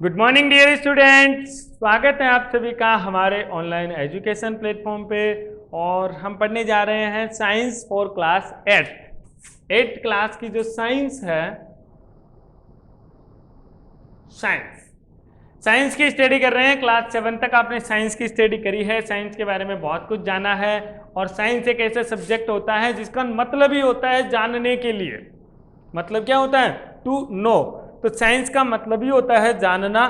Good morning dear students, स्वागत है आप सभी का हमारे ऑनलाइन एजुकेशन प्लेटफॉर्म पे। और हम पढ़ने जा रहे हैं साइंस फॉर क्लास 8 क्लास की जो साइंस है, साइंस की स्टडी कर रहे हैं। क्लास 7 तक आपने साइंस की स्टडी करी है, साइंस के बारे में बहुत कुछ जाना है। और साइंस एक ऐसा सब्जेक्ट होता है जिसका मतलब ही होता है जानने के लिए। मतलब क्या होता है? To know. तो साइंस का मतलब ही होता है जानना।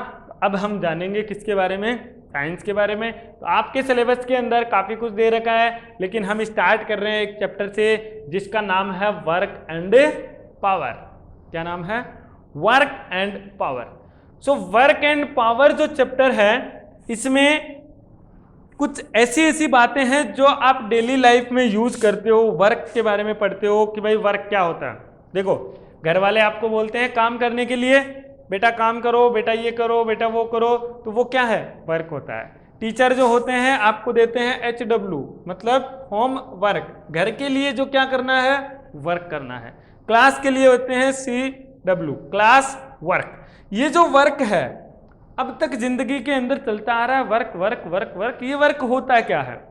अब हम जानेंगे किसके बारे में? साइंस के बारे में। तो आपके सिलेबस के अंदर काफ़ी कुछ दे रखा है, लेकिन हम स्टार्ट कर रहे हैं एक चैप्टर से जिसका नाम है वर्क एंड पावर। क्या नाम है? Work and power. So work and power जो चैप्टर है, इसमें कुछ ऐसी ऐसी बातें हैं जो आप डेली लाइफ में यूज करते हो। वर्क के बारे में पढ़ते हो कि भाई वर्क क्या होता है। देखो, घर वाले आपको बोलते हैं काम करने के लिए, बेटा काम करो, बेटा ये करो, बेटा वो करो, तो वो क्या है? वर्क होता है। टीचर जो होते हैं आपको देते हैं HW, मतलब होम वर्क। घर के लिए जो क्या करना है? वर्क करना है। क्लास के लिए होते हैं CW, क्लास वर्क। ये जो वर्क है अब तक जिंदगी के अंदर चलता आ रहा है, वर्क वर्क वर्क वर्क। ये वर्क होता क्या है?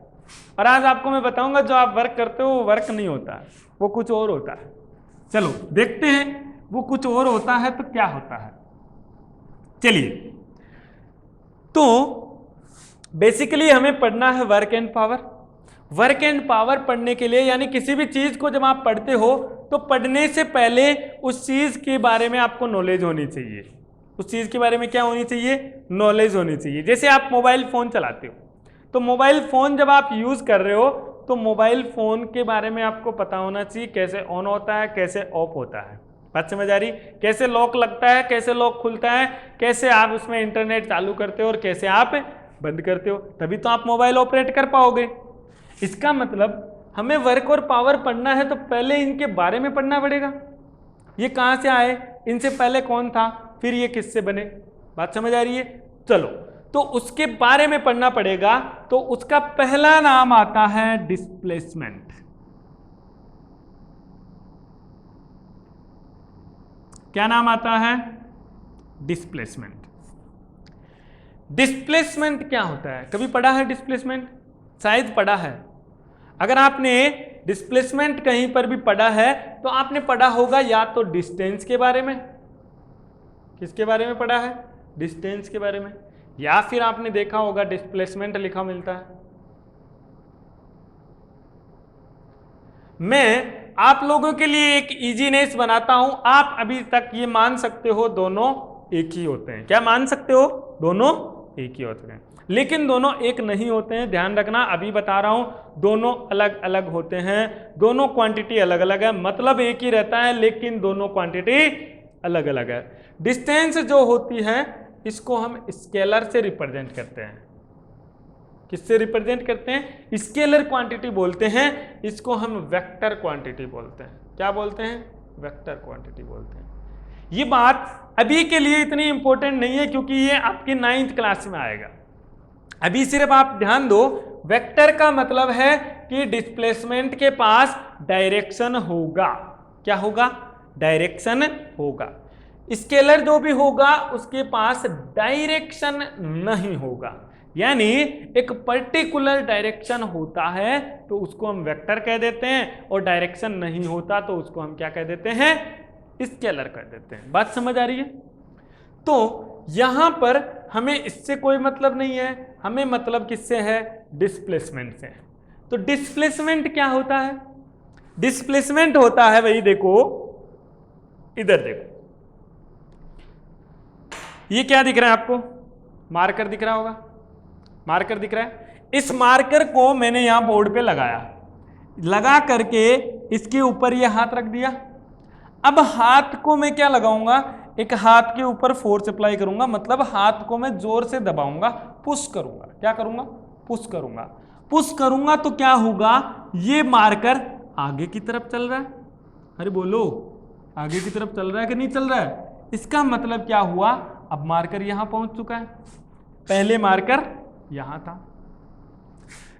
और आज आपको मैं बताऊंगा जो आप वर्क करते हो वो वर्क नहीं होता है, वो कुछ और होता है। चलो देखते हैं वो कुछ और होता है तो क्या होता है। चलिए, तो बेसिकली हमें पढ़ना है work and power. Work and power पढ़ने के लिए, यानी किसी भी चीज को जब आप पढ़ते हो तो पढ़ने से पहले उस चीज के बारे में आपको नॉलेज होनी चाहिए। उस चीज के बारे में क्या होनी चाहिए? नॉलेज होनी चाहिए। जैसे आप मोबाइल फोन चलाते हो, तो मोबाइल फोन जब आप यूज कर रहे हो तो मोबाइल फोन के बारे में आपको पता होना चाहिए, कैसे ऑन होता है, कैसे ऑफ होता है। बात समझ आ रही? कैसे लॉक लगता है, कैसे लॉक खुलता है, कैसे आप उसमें इंटरनेट चालू करते हो और कैसे आप बंद करते हो, तभी तो आप मोबाइल ऑपरेट कर पाओगे। इसका मतलब हमें वर्क और पावर पढ़ना है तो पहले इनके बारे में पढ़ना पड़ेगा। ये कहां से आए, इनसे पहले कौन था, फिर ये किससे बने। बात समझ आ रही है? चलो, तो उसके बारे में पढ़ना पड़ेगा। तो उसका पहला नाम आता है डिस्प्लेसमेंट। क्या नाम आता है? डिस्प्लेसमेंट। डिस्प्लेसमेंट क्या होता है? कभी पढ़ा है डिस्प्लेसमेंट? शायद पढ़ा है। अगर आपने डिस्प्लेसमेंट कहीं पर भी पढ़ा है तो आपने पढ़ा होगा या तो डिस्टेंस के बारे में। किसके बारे में पढ़ा है? डिस्टेंस के बारे में। या फिर आपने देखा होगा डिस्प्लेसमेंट लिखा मिलता है। मैं आप लोगों के लिए एक इजीनेस बनाता हूं। आप अभी तक ये मान सकते हो दोनों एक ही होते हैं। क्या मान सकते हो? दोनों एक ही होते हैं, लेकिन दोनों एक नहीं होते हैं। ध्यान रखना, अभी बता रहा हूं, दोनों अलग अलग होते हैं। दोनों क्वांटिटी अलग अलग है, मतलब एक ही रहता है लेकिन दोनों क्वांटिटी अलग अलग है। डिस्टेंस जो होती है इसको हम स्केलर से रिप्रेजेंट करते हैं। किससे रिप्रेजेंट करते हैं? स्केलर क्वांटिटी बोलते हैं। इसको हम वेक्टर क्वांटिटी बोलते हैं। क्या बोलते हैं? वेक्टर क्वांटिटी बोलते हैं। ये बात अभी के लिए इतनी इंपॉर्टेंट नहीं है क्योंकि ये आपकी 9th क्लास में आएगा। अभी सिर्फ आप ध्यान दो, वेक्टर का मतलब है कि डिस्प्लेसमेंट के पास डायरेक्शन होगा। क्या होगा? डायरेक्शन होगा। स्केलर जो भी होगा उसके पास डायरेक्शन नहीं होगा, यानी एक पर्टिकुलर डायरेक्शन होता है तो उसको हम वेक्टर कह देते हैं, और डायरेक्शन नहीं होता तो उसको हम क्या कह देते हैं? स्केलर कर देते हैं। बात समझ आ रही है? तो यहां पर हमें इससे कोई मतलब नहीं है, हमें मतलब किससे है? डिस्प्लेसमेंट से। तो डिस्प्लेसमेंट क्या होता है? डिस्प्लेसमेंट होता है, वही देखो, इधर देखो, ये क्या दिख रहा है आपको? मार्कर दिख रहा होगा। मार्कर दिख रहा है। इस मार्कर को मैंने यहां बोर्ड पे लगाया, लगा करके इसके ऊपर ये हाथ रख दिया। अब हाथ को मैं क्या लगाऊंगा? एक हाथ के ऊपर फोर्स अप्लाई करूंगा, मतलब हाथ को मैं जोर से दबाऊंगा, पुश करूंगा। क्या करूंगा? पुश करूंगा। पुश करूंगा तो क्या होगा? ये मार्कर आगे की तरफ चल रहा है। अरे बोलो, आगे की तरफ चल रहा है कि नहीं चल रहा है? इसका मतलब क्या हुआ? अब मार्कर यहां पहुंच चुका है। पहले मार्कर यहां था।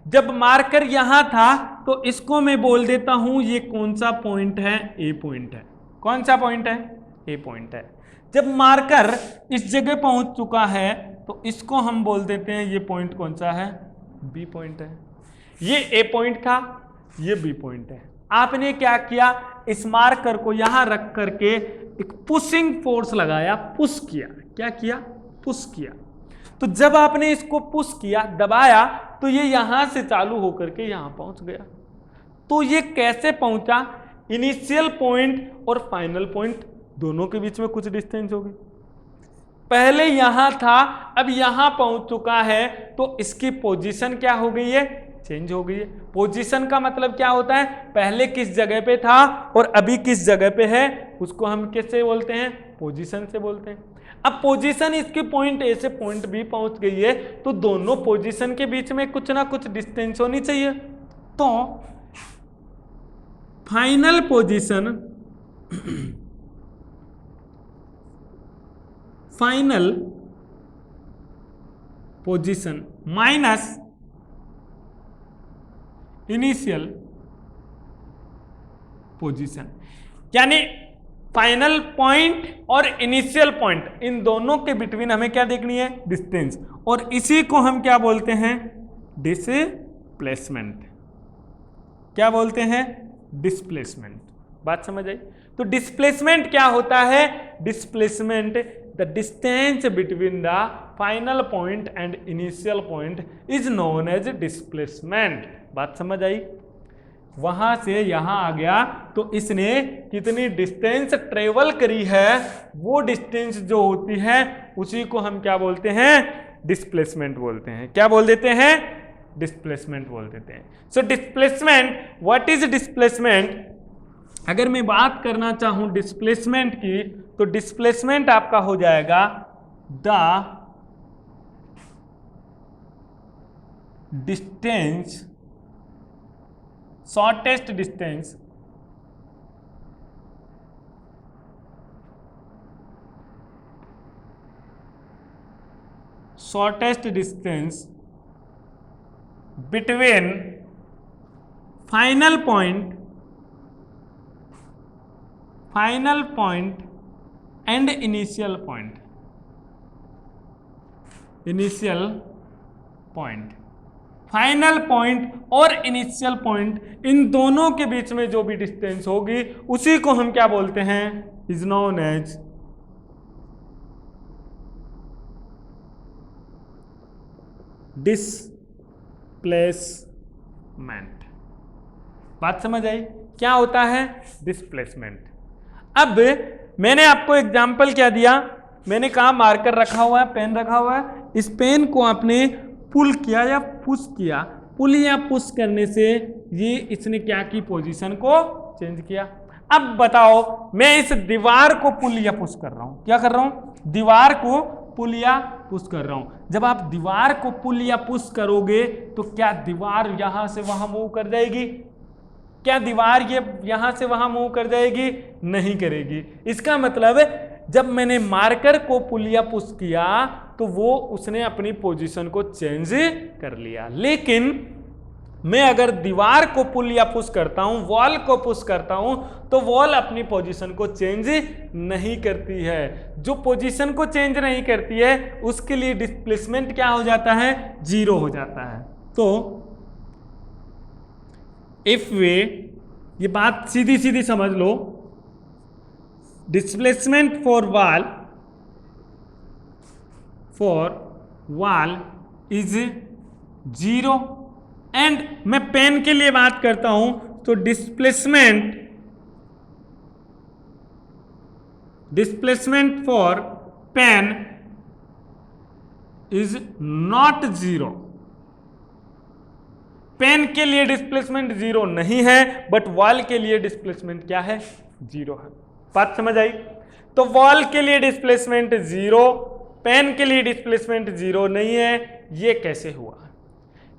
जब मार्कर यहां था तो इसको मैं बोल देता हूं ये कौन सा पॉइंट है? ए पॉइंट है। कौन सा पॉइंट है? ए पॉइंट है। जब मार्कर इस जगह पहुंच चुका है तो इसको हम बोल देते हैं, ये पॉइंट कौन सा है, बी पॉइंट है। ये ए पॉइंट था, ये बी पॉइंट है। आपने क्या किया, इस मार्कर को यहां रख करके एक पुशिंग फोर्स लगाया, पुश किया। क्या किया, पुश किया। तो जब आपने इसको पुश किया, दबाया, तो ये यहां से चालू होकर के यहां पहुंच गया। तो ये कैसे पहुंचा, इनिशियल पॉइंट और फाइनल पॉइंट दोनों के बीच में कुछ डिस्टेंस होगी। पहले यहां था, अब यहां पहुंच चुका है, तो इसकी पोजीशन क्या हो गई है, चेंज हो गई है। पोजीशन का मतलब क्या होता है, पहले किस जगह पे था और अभी किस जगह पे है, उसको हम किससे बोलते हैं, पोजीशन से बोलते हैं। अब पोजीशन इसकी पॉइंट ए से पॉइंट बी पहुंच गई है, तो दोनों पोजीशन के बीच में कुछ ना कुछ डिस्टेंस होनी चाहिए। तो final position, final position minus initial position, यानी फाइनल पॉइंट और इनिशियल पॉइंट, इन दोनों के बिटवीन हमें क्या देखनी है, डिस्टेंस। और इसी को हम क्या बोलते हैं, डिस्प्लेसमेंट। क्या बोलते हैं, डिस्प्लेसमेंट। बात समझ आई। तो डिस्प्लेसमेंट क्या होता है, displacement the distance between the final point and initial point is known as displacement. बात समझ आई। वहां से यहां आ गया, तो इसने कितनी डिस्टेंस ट्रेवल करी है, वो डिस्टेंस जो होती है उसी को हम क्या बोलते हैं, डिस्प्लेसमेंट बोलते हैं। क्या बोल देते हैं, डिस्प्लेसमेंट बोल देते हैं। So displacement, what is displacement. अगर मैं बात करना चाहूं डिस्प्लेसमेंट की, तो डिस्प्लेसमेंट आपका हो जाएगा the distance, shortest distance between final point and initial point. Final point और इनिशियल पॉइंट, इन दोनों के बीच में जो भी डिस्टेंस होगी उसी को हम क्या बोलते हैं, इज नोन एज डिस्प्लेसमेंट। बात समझ आई, क्या होता है, डिस्प्लेसमेंट। अब मैंने आपको एग्जाम्पल क्या दिया, मैंने कहा मार्कर रखा हुआ है, पेन रखा हुआ है, इस पेन को आपने पुल किया या पुश किया, पुल या पुश करने से ये इसने क्या की, पोजीशन को चेंज किया। अब बताओ, मैं इस दीवार को पुल या पुश कर रहा हूं, क्या कर रहा हूं, दीवार को पुल या पुश कर रहा हूं। जब आप दीवार को पुल या पुश करोगे तो क्या दीवार यहां से वहां मूव कर जाएगी, क्या दीवार ये यहां से वहां मूव कर जाएगी, नहीं करेगी। इसका मतलब जब मैंने मार्कर को पुल या पुश किया तो वो उसने अपनी पोजीशन को चेंज कर लिया। लेकिन मैं अगर दीवार को पुल या पुश करता हूं, वॉल को पुश करता हूं, तो वॉल अपनी पोजीशन को चेंज नहीं करती है। जो पोजीशन को चेंज नहीं करती है उसके लिए डिस्प्लेसमेंट क्या हो जाता है, जीरो हो जाता है। तो इफ वे, ये बात सीधी सीधी समझ लो, displacement for wall is zero. And मैं पेन के लिए बात करता हूं तो displacement for pen is not zero. Pen के लिए डिस्प्लेसमेंट जीरो नहीं है, बट वॉल के लिए डिस्प्लेसमेंट क्या है, जीरो है। बात समझ आई। तो वॉल के लिए डिस्प्लेसमेंट जीरो, पेन के लिए डिस्प्लेसमेंट जीरो नहीं है। ये कैसे हुआ,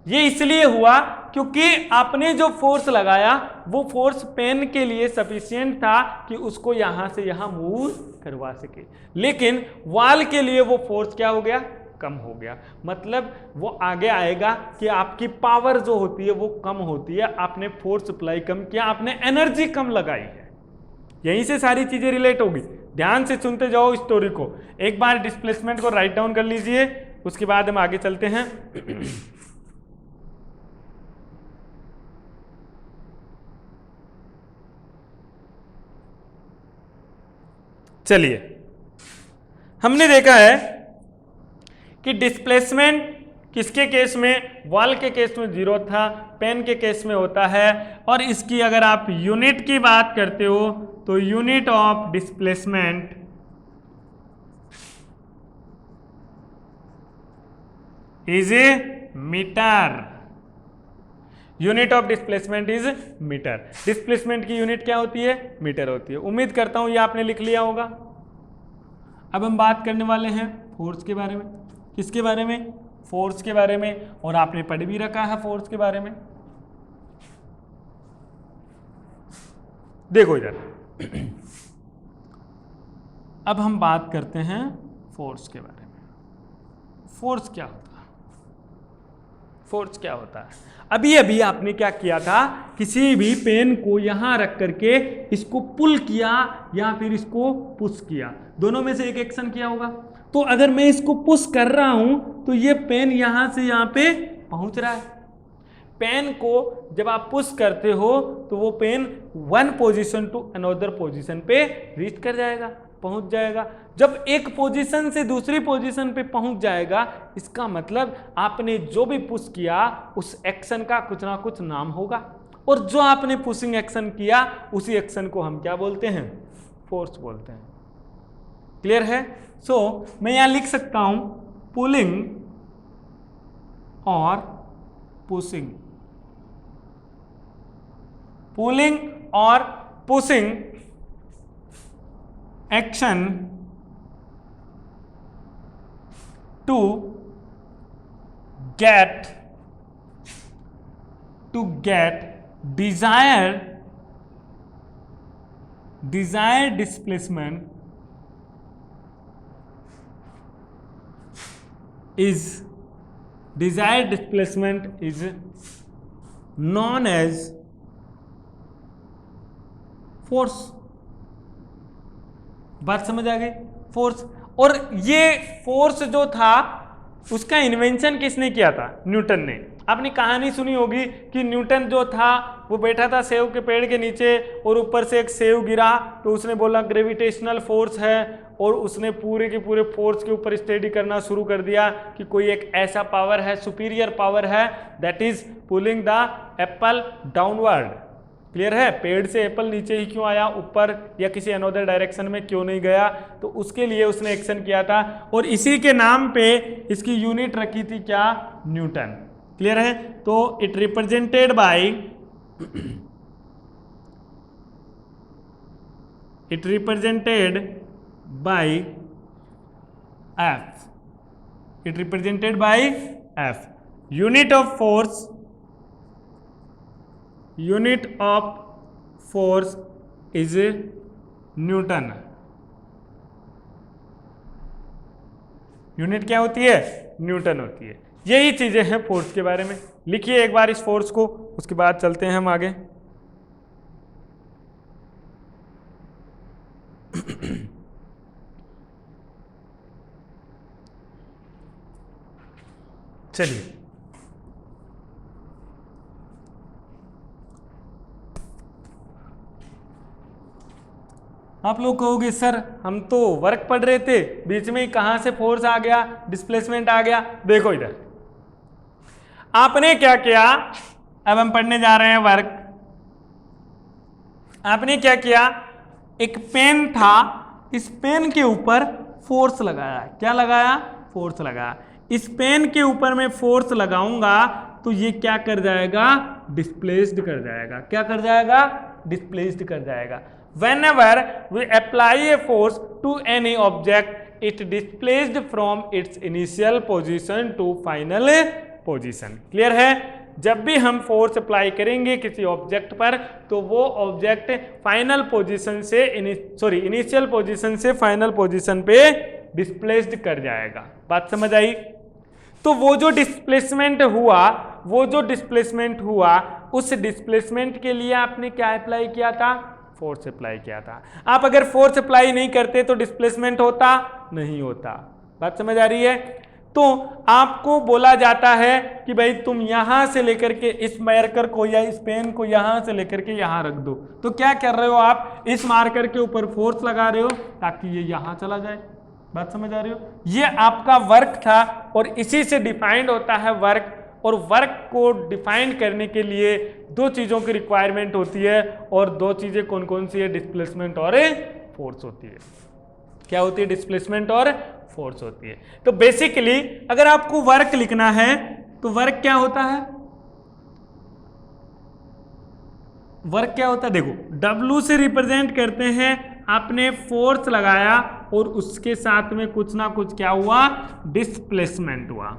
ये इसलिए हुआ क्योंकि आपने जो फोर्स लगाया वो फोर्स पेन के लिए सफिशिएंट था कि उसको यहां से यहां मूव करवा सके, लेकिन वॉल के लिए वो फोर्स क्या हो गया, कम हो गया। मतलब वो आगे आएगा कि आपकी पावर जो होती है वो कम होती है, आपने फोर्स अप्लाई कम किया, आपने एनर्जी कम लगाई है, यहीं से सारी चीजें रिलेट होगी। ध्यान से सुनते जाओ स्टोरी को। एक बार डिस्प्लेसमेंट को राइट डाउन कर लीजिए, उसके बाद हम आगे चलते हैं। चलिए, हमने देखा है कि डिस्प्लेसमेंट किसके केस में, वॉल के केस में 0 था, पेन के केस में होता है। और इसकी अगर आप यूनिट की बात करते हो तो unit of displacement is a metre. Unit of displacement is metre. Displacement की यूनिट क्या होती है, मीटर होती है। उम्मीद करता हूं ये आपने लिख लिया होगा। अब हम बात करने वाले हैं फोर्स के बारे में। किसके बारे में, फोर्स के बारे में। और आपने पढ़ भी रखा है फोर्स के बारे में। देखो इधर, अब हम बात करते हैं फोर्स के बारे में। फोर्स क्या होता है, फोर्स क्या होता है। अभी अभी आपने क्या किया था, किसी भी पेन को यहां रख करके इसको पुल किया या फिर इसको पुश किया, दोनों में से एक एक्शन किया होगा। तो अगर मैं इसको पुश कर रहा हूं तो ये पेन यहां से यहां पे पहुंच रहा है। पेन को जब आप पुश करते हो तो वो pen one position to another position पे रीच कर जाएगा, पहुंच जाएगा। जब एक पोजीशन से दूसरी पोजीशन पे पहुंच जाएगा, इसका मतलब आपने जो भी पुश किया उस एक्शन का कुछ ना कुछ नाम होगा। और जो आपने पुशिंग एक्शन किया उसी एक्शन को हम क्या बोलते हैं, फोर्स बोलते हैं। क्लियर है। सो मैं यहां लिख सकता हूं पुलिंग और पुशिंग। पुलिंग और pushing action to get desired displacement is known as force. बात समझ आ गई, फोर्स। और ये फोर्स जो था उसका इन्वेंशन किसने किया था, न्यूटन ने। आपने कहानी सुनी होगी कि न्यूटन जो था वो बैठा था सेव के पेड़ के नीचे और ऊपर से एक सेव गिरा तो उसने बोला ग्रेविटेशनल फोर्स है, और उसने पूरे के पूरे फोर्स के ऊपर स्टडी करना शुरू कर दिया कि कोई एक ऐसा पावर है, सुपीरियर पावर है, that is pulling the Apple downward. Clear है। पेड़ से एप्पल नीचे ही क्यों आया, ऊपर या किसी अनदर डायरेक्शन में क्यों नहीं गया, तो उसके लिए उसने एक्शन किया था। और इसी के नाम पे इसकी यूनिट रखी थी क्या, न्यूटन। क्लियर है। तो it represented bye F. It represented bye F. Unit of force, unit of force is Newton. Unit क्या होती है, न्यूटन होती है। यही चीजें हैं फोर्स के बारे में। लिखिए एक बार इस फोर्स को, उसके बाद चलते हैं हम आगे। चलिए, आप लोग कहोगे सर हम तो वर्क पढ़ रहे थे, बीच में ही कहां से फोर्स आ गया, डिस्प्लेसमेंट आ गया। देखो इधर आपने क्या किया, अब हम पढ़ने जा रहे हैं वर्क। आपने क्या किया, एक पेन था, इस पेन के ऊपर फोर्स लगाया। क्या लगाया, फोर्स लगाया। इस पेन के ऊपर मैं फोर्स लगाऊंगा तो ये क्या कर जाएगा, डिस्प्लेस्ड कर जाएगा। क्या कर जाएगा, डिस्प्लेस्ड कर जाएगा। Whenever we apply a force to any object, it displaced from its initial position to final position. Clear है। जब भी हम फोर्स अप्लाई करेंगे किसी ऑब्जेक्ट पर तो वो ऑब्जेक्ट फाइनल पोजीशन से इनिशियल पोजीशन से फाइनल पोजीशन पे डिस्प्लेस्ड कर जाएगा। बात समझ आई। तो वो जो डिस्प्लेसमेंट हुआ, उस डिस्प्लेसमेंट के लिए आपने क्या अप्लाई किया था, फोर्स अप्लाई किया था। आप अगर फोर्स अप्लाई नहीं करते तो डिस्प्लेसमेंट होता नहीं होता। बात समझ आ रही है? तो आपको बोला जाता है कि भाई तुम यहां से लेकर के इस मार्कर को या इस पेन को यहां से लेकर के यहां रख दो। तो क्या कर रहे हो आप? इस मार्कर के ऊपर फोर्स लगा रहे हो ताकि ये यहां चला जाए। बात समझ आ रही हो? ये आपका वर्क था और इसी से डिफाइंड होता है वर्क। और वर्क को डिफाइन करने के लिए दो चीजों की रिक्वायरमेंट होती है, और दो चीजें कौन कौन सी है? डिस्प्लेसमेंट और फोर्स होती है। क्या होती है? डिस्प्लेसमेंट और फोर्स होती है। तो बेसिकली अगर आपको वर्क लिखना है तो वर्क क्या होता है? वर्क क्या होता है? देखो, W से रिप्रेजेंट करते हैं, आपने फोर्स लगाया और उसके साथ में कुछ ना कुछ क्या हुआ? डिस्प्लेसमेंट हुआ।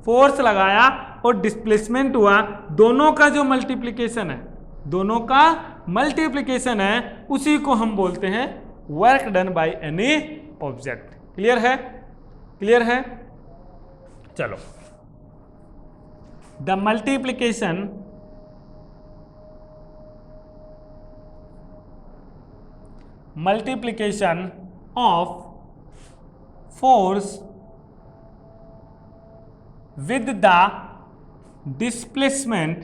फोर्स लगाया और डिस्प्लेसमेंट हुआ, दोनों का जो मल्टीप्लिकेशन है, दोनों का मल्टीप्लिकेशन है, उसी को हम बोलते हैं work done by any object. Clear है? क्लियर है? चलो, the multiplication of force with the displacement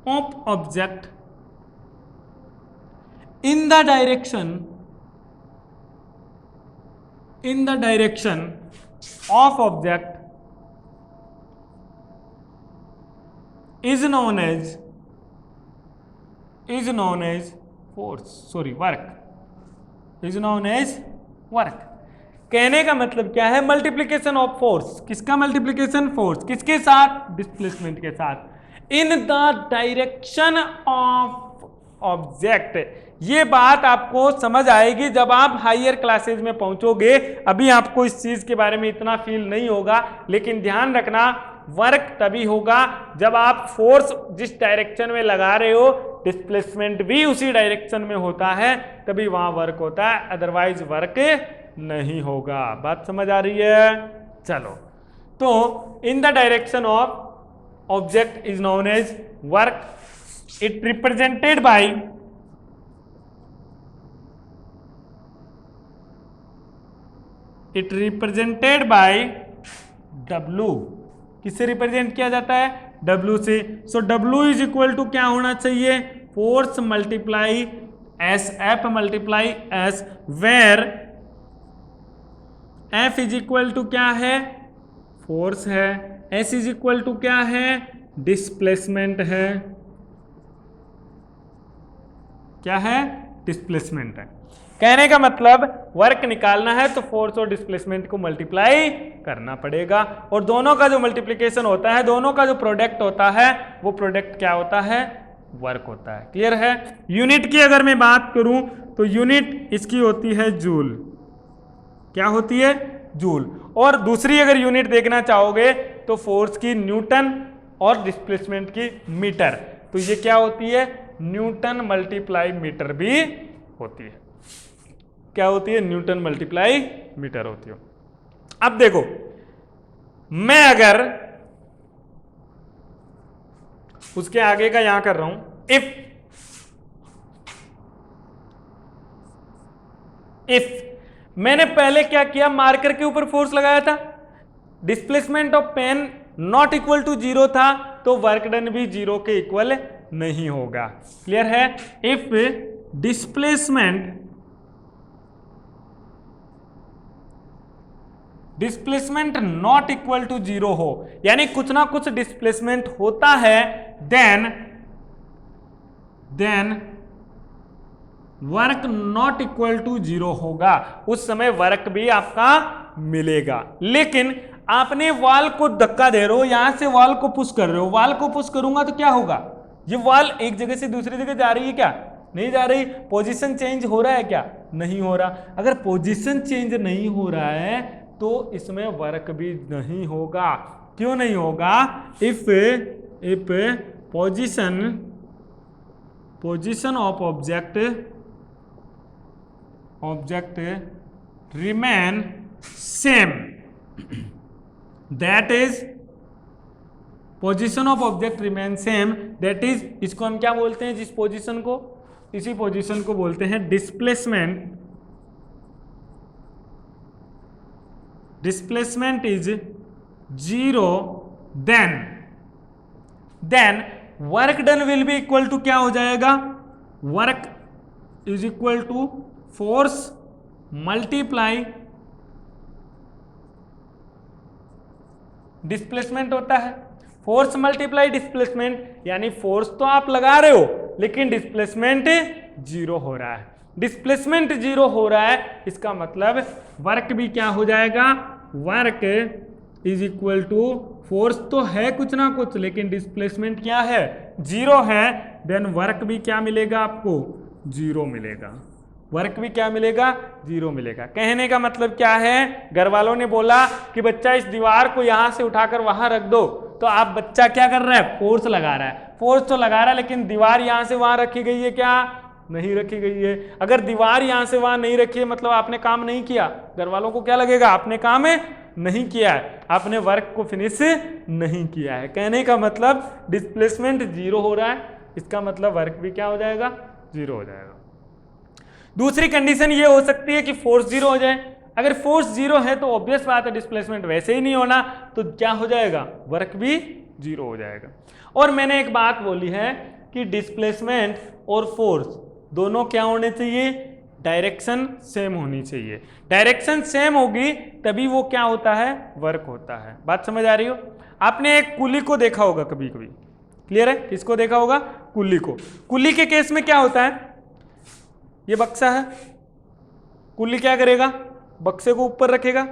of object in the direction of object is known as work. कहने का मतलब क्या है? Multiplication of force. किसका मल्टीप्लिकेशन? फोर्स। किसके साथ? डिस्प्लेसमेंट के साथ। इन द डायरेक्शन ऑफ ऑब्जेक्ट। ये बात आपको समझ आएगी जब आप हायर क्लासेज में पहुंचोगे। अभी आपको इस चीज के बारे में इतना फील नहीं होगा, लेकिन ध्यान रखना, वर्क तभी होगा जब आप फोर्स जिस डायरेक्शन में लगा रहे हो, डिस्प्लेसमेंट भी उसी डायरेक्शन में होता है, तभी वहां वर्क होता है, अदरवाइज वर्क नहीं होगा। बात समझ आ रही है? चलो, तो in the direction of object is known as work. It represented by W। किससे रिप्रेजेंट किया जाता है? W से। So W is equal to क्या होना चाहिए? Force multiply S, F multiply S, where F is equal to क्या है? फोर्स है। S इज इक्वल टू क्या है? डिस्प्लेसमेंट है। क्या है? डिस्प्लेसमेंट है। कहने का मतलब वर्क निकालना है तो फोर्स और डिस्प्लेसमेंट को मल्टीप्लाई करना पड़ेगा, और दोनों का जो मल्टीप्लिकेशन होता है, दोनों का जो प्रोडक्ट होता है, वो प्रोडक्ट क्या होता है? वर्क होता है। क्लियर है? यूनिट की अगर मैं बात करूं तो यूनिट इसकी होती है जूल। क्या होती है? जूल। और दूसरी अगर यूनिट देखना चाहोगे तो फोर्स की न्यूटन और डिस्प्लेसमेंट की मीटर। तो ये क्या होती है? न्यूटन मल्टीप्लाई मीटर भी होती है। क्या होती है? न्यूटन मल्टीप्लाई मीटर होती है। अब देखो, मैं अगर उसके आगे का यहां कर रहा हूं, इफ मैंने पहले क्या किया? मार्कर के ऊपर फोर्स लगाया था, displacement of pen not equal to 0 था, तो वर्क डन भी 0 के इक्वल नहीं होगा। क्लियर है? If displacement not equal to 0 हो, यानी कुछ ना कुछ डिस्प्लेसमेंट होता है, then work not equal to 0 होगा। उस समय वर्क भी आपका मिलेगा। लेकिन आपने वॉल को धक्का दे रहे हो, यहां से वॉल को पुश कर रहे हो, वॉल को पुश करूंगा तो क्या होगा? ये वॉल एक जगह से दूसरी जगह जा रही है क्या? नहीं जा रही। पोजीशन चेंज हो रहा है क्या? नहीं हो रहा। अगर पोजीशन चेंज नहीं हो रहा है तो इसमें वर्क भी नहीं होगा। क्यों नहीं होगा? If position of object remain same, that is position of object remain same, that is, इसको हम क्या बोलते हैं, जिस पोजीशन को, इसी पोजीशन को बोलते हैं displacement. Displacement is 0, then work done will be equal to क्या हो जाएगा, work is equal to force multiply displacement होता है। फोर्स मल्टीप्लाई डिस्प्लेसमेंट, यानी फोर्स तो आप लगा रहे हो लेकिन डिस्प्लेसमेंट 0 हो रहा है। डिस्प्लेसमेंट 0 हो रहा है, इसका मतलब वर्क भी क्या हो जाएगा, work is equal to, force तो है कुछ ना कुछ लेकिन डिस्प्लेसमेंट क्या है, 0 है, देन वर्क भी क्या मिलेगा आपको, 0 मिलेगा। वर्क भी क्या मिलेगा, 0 मिलेगा। कहने का मतलब क्या है, घर वालों ने बोला कि बच्चा इस दीवार को यहां से उठाकर वहां रख दो, तो आप बच्चा क्या कर रहा है, फोर्स लगा रहा है। फोर्स तो लगा रहा है लेकिन दीवार यहां से वहां रखी गई है क्या, नहीं रखी गई है। अगर दीवार यहां से वहां नहीं रखी है मतलब आपने काम नहीं किया। घर वालों को क्या लगेगा, आपने काम नहीं किया है, आपने वर्क को फिनिश नहीं किया है। कहने का मतलब डिस्प्लेसमेंट 0 हो रहा है, इसका मतलब वर्क भी क्या हो जाएगा, 0 हो जाएगा। दूसरी कंडीशन ये हो सकती है कि फोर्स 0 हो जाए। अगर फोर्स 0 है तो ऑब्वियस बात है डिस्प्लेसमेंट वैसे ही नहीं होना, तो क्या हो जाएगा, वर्क भी 0 हो जाएगा। और मैंने एक बात बोली है कि डिस्प्लेसमेंट और फोर्स दोनों क्या होने चाहिए, डायरेक्शन सेम होनी चाहिए। डायरेक्शन सेम होगी तभी वो क्या होता है, वर्क होता है। बात समझ आ रही हो। आपने एक कुली को देखा होगा कभी कभी, क्लियर है, किसको देखा होगा, कुली को। कुली के केस में क्या होता है, ये बक्सा है, कुली क्या करेगा, बक्से को ऊपर रखेगा।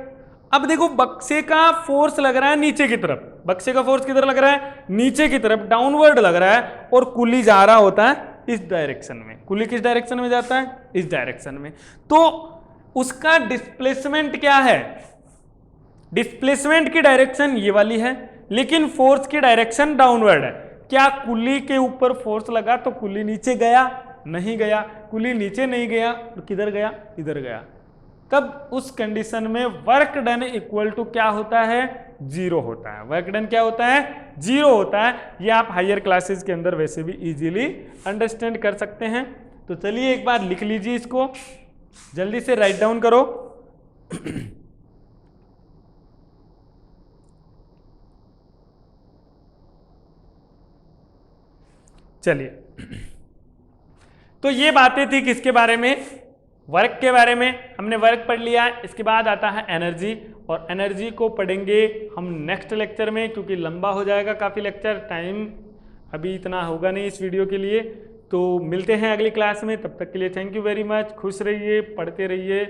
अब देखो बक्से का फोर्स लग रहा है नीचे की तरफ, बक्से का फोर्स किधर लग रहा है, नीचे की तरफ, डाउनवर्ड लग रहा है, और कुली जा रहा होता है इस डायरेक्शन में। कुली किस डायरेक्शन में जाता है, इस डायरेक्शन में। तो उसका डिस्प्लेसमेंट क्या है, डिस्प्लेसमेंट की डायरेक्शन ये वाली है लेकिन फोर्स की डायरेक्शन डाउनवर्ड है। क्या कुली के ऊपर फोर्स लगा तो कुली नीचे गया, नहीं गया। कुली नीचे नहीं गया तो किधर गया, इधर गया। तब उस कंडीशन में वर्क डन इक्वल टू क्या होता है, 0 होता है। वर्क डन क्या होता है, 0 होता है। ये आप हायर क्लासेस के अंदर वैसे भी इजीली अंडरस्टैंड कर सकते हैं। तो चलिए एक बार लिख लीजिए, इसको जल्दी से राइट डाउन करो। चलिए, तो ये बातें थी किसके बारे में, वर्क के बारे में। हमने वर्क पढ़ लिया। इसके बाद आता है एनर्जी, और एनर्जी को पढ़ेंगे हम नेक्स्ट लेक्चर में, क्योंकि लंबा हो जाएगा काफ़ी लेक्चर, टाइम अभी इतना होगा नहीं इस वीडियो के लिए। तो मिलते हैं अगली क्लास में, तब तक के लिए थैंक यू वेरी मच। खुश रहिए, पढ़ते रहिए।